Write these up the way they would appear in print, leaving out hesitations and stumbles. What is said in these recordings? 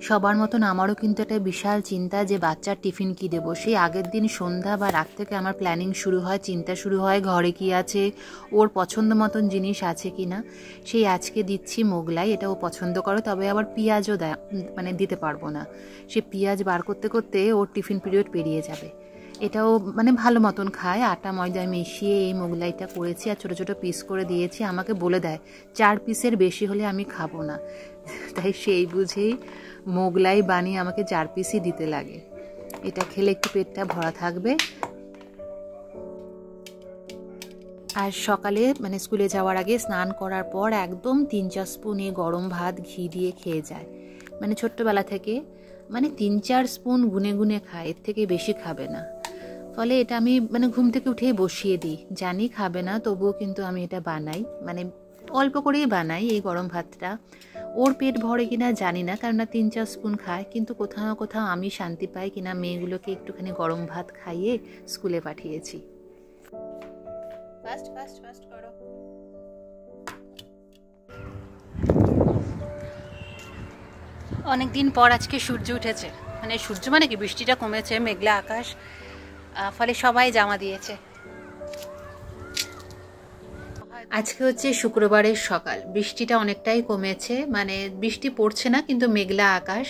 সবার মতন আমারও কিন্তু একটা বিশাল চিন্তা যে বাচ্চার টিফিন কি দেবো। সেই আগের দিন সন্ধ্যা বা রাত থেকে আমার প্ল্যানিং শুরু হয়, চিন্তা শুরু হয় ঘরে কি আছে, ওর পছন্দ মতন জিনিস আছে কি না। সেই আজকে দিচ্ছি মোগলাই, এটা ও পছন্দ করে, তবে আবার পেঁয়াজও দেয়, মানে দিতে পারবো না। সে পেঁয়াজ বার করতে করতে ওর টিফিন পিরিয়ড পেরিয়ে যাবে। এটাও মানে ভালো মতন খায়। আটা ময়দা মিশিয়ে এই মোগলাইটা করেছি আর ছোটো ছোটো পিস করে দিয়েছি। আমাকে বলে দেয় 4 পিসের বেশি হলে আমি খাবো না, তাই সেই বুঝেই মোগলাই বানিয়ে আমাকে 4 পিসই দিতে লাগে। এটা খেলে একটু পেটটা ভরা থাকবে। আর সকালে মানে স্কুলে যাওয়ার আগে স্নান করার পর একদম 3-4 স্পুন এই গরম ভাত ঘি দিয়ে খেয়ে যায়। মানে ছোট্টবেলা থেকে মানে 3-4 স্পুন গুনে গুনে খায়, এর থেকে বেশি খাবে না। ফলে এটা আমি মানে ঘুম থেকে উঠে বসিয়ে দিই, জানি খাবে না, তবুও কিন্তু আমি এটা বানাই, মানে অল্প করেই বানাই এই গরম ভাতটা। ওর পেট ভরে কিনা জানি না, কারণ 3-4 স্পুন খায়, কিন্তু কোথাও না কোথাও আমি শান্তি পাই কিনা মেয়েগুলোকে একটুখানি গরম ভাত খাইয়ে স্কুলে পাঠিয়েছি। ফাস্ট করো। অনেকদিন পর আজকে সূর্য উঠেছে, মানে সূর্য মানে কি, বৃষ্টিটা কমেছে, মেঘলা আকাশ, ফলে সবাই জামা দিয়েছে। আজকে হচ্ছে শুক্রবারের সকাল, বৃষ্টিটা অনেকটাই কমেছে, মানে বৃষ্টি পড়ছে না কিন্তু মেঘলা আকাশ,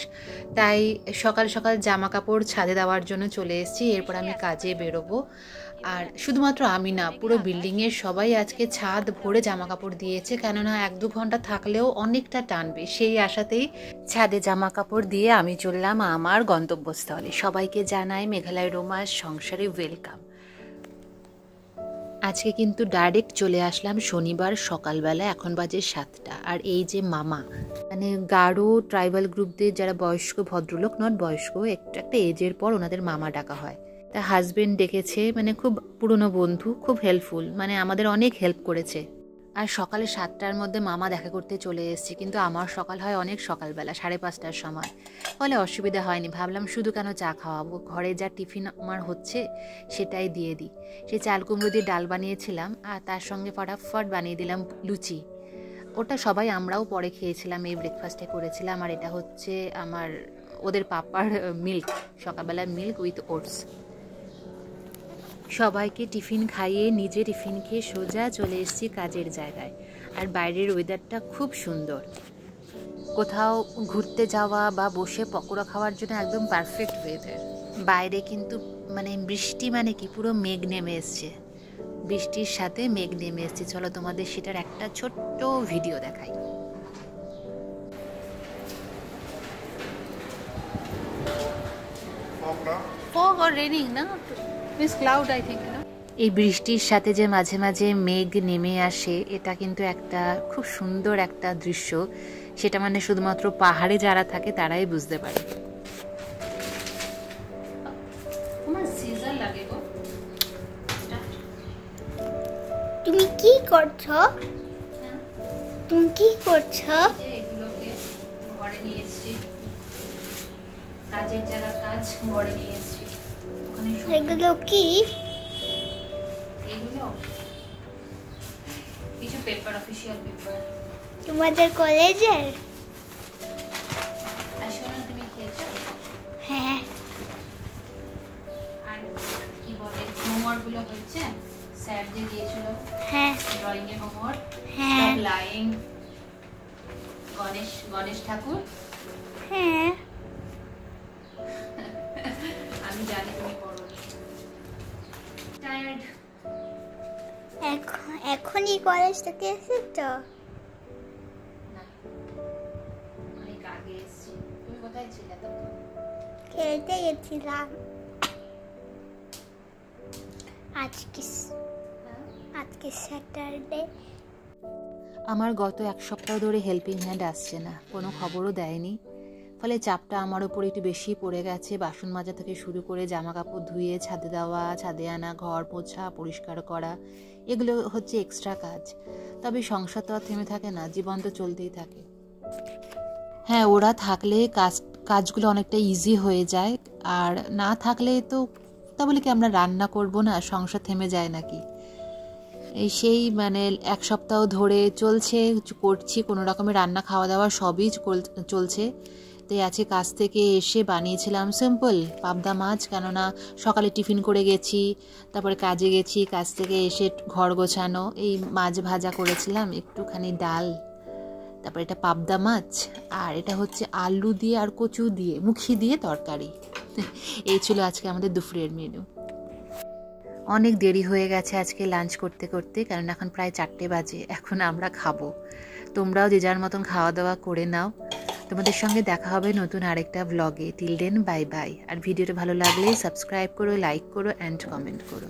তাই সকাল সকাল জামা কাপড় ছাদে দেওয়ার জন্য চলে এসেছি। এরপর আমি কাজে বেরোবো। আর শুধুমাত্র আমি না, পুরো বিল্ডিংয়ের সবাই আজকে ছাদ ভরে জামা কাপড় দিয়েছে, কেননা 1-2 ঘন্টা থাকলেও অনেকটা টানবে, সেই আশাতেই ছাদে জামা কাপড় দিয়ে আমি চললাম আমার গন্তব্যস্থলে। সবাইকে জানাই মেঘালয় রোমান্স সংসারে ওয়েলকাম। আজকে কিন্তু ডাইরেক্ট চলে আসলাম শনিবার সকালবেলা, এখন বাজে 7টা। আর এই যে মামা, মানে গারো ট্রাইবাল গ্রুপদের যারা বয়স্ক ভদ্রলোক, নট বয়স্ক, একটা এজের পর ওনাদের মামা ডাকা হয়। তা হাজবেন্ড ডেকেছে, মানে খুব পুরনো বন্ধু, খুব হেল্পফুল, মানে আমাদের অনেক হেল্প করেছে। আর সকালে 7টার মধ্যে মামা দেখা করতে চলে এসেছি, কিন্তু আমার সকাল হয় অনেক সকালবেলা 5:30টার সময়, ফলে অসুবিধা হয়নি। ভাবলাম শুধু কেন চা খাওয়াবো, ঘরে যা টিফিন আমার হচ্ছে সেটাই দিয়ে দিই। সে চাল কুমড়ো দিয়ে ডাল বানিয়েছিলাম, আর তার সঙ্গে ফটাফট বানিয়ে দিলাম লুচি। ওটা সবাই আমরাও পরে খেয়েছিলাম, এই ব্রেকফাস্টে করেছিলাম। আর এটা হচ্ছে আমার ওদের পাপার মিল্ক, সকালবেলা মিল্ক উইথ ওটস। সবাইকে টিফিন খাইয়ে নিজে টিফিন খেয়ে সোজা চলে এসেছি কাজের জায়গায়। আর বাইরের ওয়েদারটা খুব সুন্দর, কোথাও ঘুরতে যাওয়া বা বসে পকোড়া খাওয়ার জন্য একদম পারফেক্ট ওয়েদার। বাইরে কিন্তু মানে বৃষ্টি, মানে কি পুরো মেঘ নেমে এসছে, বৃষ্টির সাথে মেঘ নেমে এসছে। চলো তোমাদের সেটার একটা ছোট্ট ভিডিও দেখাই। Fog or raining, na? It's cloud, I think, no? এই বৃষ্টির সাথে যে মাঝে মাঝে মেঘ নেমে আসে, এটা কিন্তু একটা খুব সুন্দর একটা দৃশ্য, সেটা মানে শুধুমাত্র পাহাড়ে যারা থাকে তারাই বুঝতে পারে। তুমি কি করছো? তুমি কি করছো? ঘরে নিয়ে এসেছি, কাজের জায়গা কাজ ঘরে নিয়ে এসেছি। এগুলো কি? এগুলো কিছু পেপার, অফিসিয়াল পেপার। তোমাদের কলেজের? আসলে তুমি খেয়েছো? হ্যাঁ। আর কি বলে, হোমওয়ার্কগুলো হচ্ছে, স্যার যে দিয়েছিল, হ্যাঁ, ড্রয়িং এর হোমওয়ার্ক, হ্যাঁ, লাইং, গণেশ ঠাকুর। হ্যাঁ, আমি জানি তুমি করো। টায়ার্ড। এখনই কলেজ থেকে এসেছো? না, অনেক আগে এসেছি। তুমি কোথায় ছিলে তখন? খেলতে গেছিলাম। আজকে স্যাটারডে। আমার গত 1 সপ্তাহ ধরে হেল্পিং হ্যান্ড আসছে না, কোনো খবরও দেয়নি, ফলে চাপটা আমার ওপর একটু বেশি পড়ে গেছে। বাসন মাজা থেকে শুরু করে জামা কাপড় ধুয়ে ছাদে দেওয়া, ছাদে আনা, ঘর পোছা, পরিষ্কার করা, এগুলো হচ্ছে এক্সট্রা কাজ। তবে সংসার তো আর থেমে থাকে না, জীবন তো চলতেই থাকে। হ্যাঁ, ওরা থাকলে কাজগুলো অনেকটা ইজি হয়ে যায়, আর না থাকলে তো তা বলে কি আমরা রান্না করব না, সংসার থেমে যায় নাকি। এই সেই মানে 1 সপ্তাহ ধরে চলছে, করছি, কোনো রকমের রান্না খাওয়া দাওয়া সবই চলছে। তো তাতে আছে কাজ থেকে এসে বানিয়েছিলাম সিম্পল পাবদা মাছ, কেননা সকালে টিফিন করে গেছি, তারপরে কাজে গেছি, কাজ থেকে এসে ঘর গোছানো, এই মাছ ভাজা করেছিলাম, একটুখানি ডাল, তারপর এটা পাবদা মাছ, আর এটা হচ্ছে আলু দিয়ে আর কচু দিয়ে মুখি দিয়ে তরকারি। এই ছিল আজকে আমাদের দুপুরের মেনু। অনেক দেরি হয়ে গেছে আজকে লাঞ্চ করতে করতে, কারণ এখন প্রায় 4টে বাজে। এখন আমরা খাবো, তোমরাও যে যার মতন খাওয়া দাওয়া করে নাও। তোমাদের সঙ্গে দেখা হবে নতুন আরেকটা ব্লগে। Till then bye bye. আর ভিডিওটা ভালো লাগলে সাবস্ক্রাইব করো, লাইক করো অ্যান্ড কমেন্ট করো।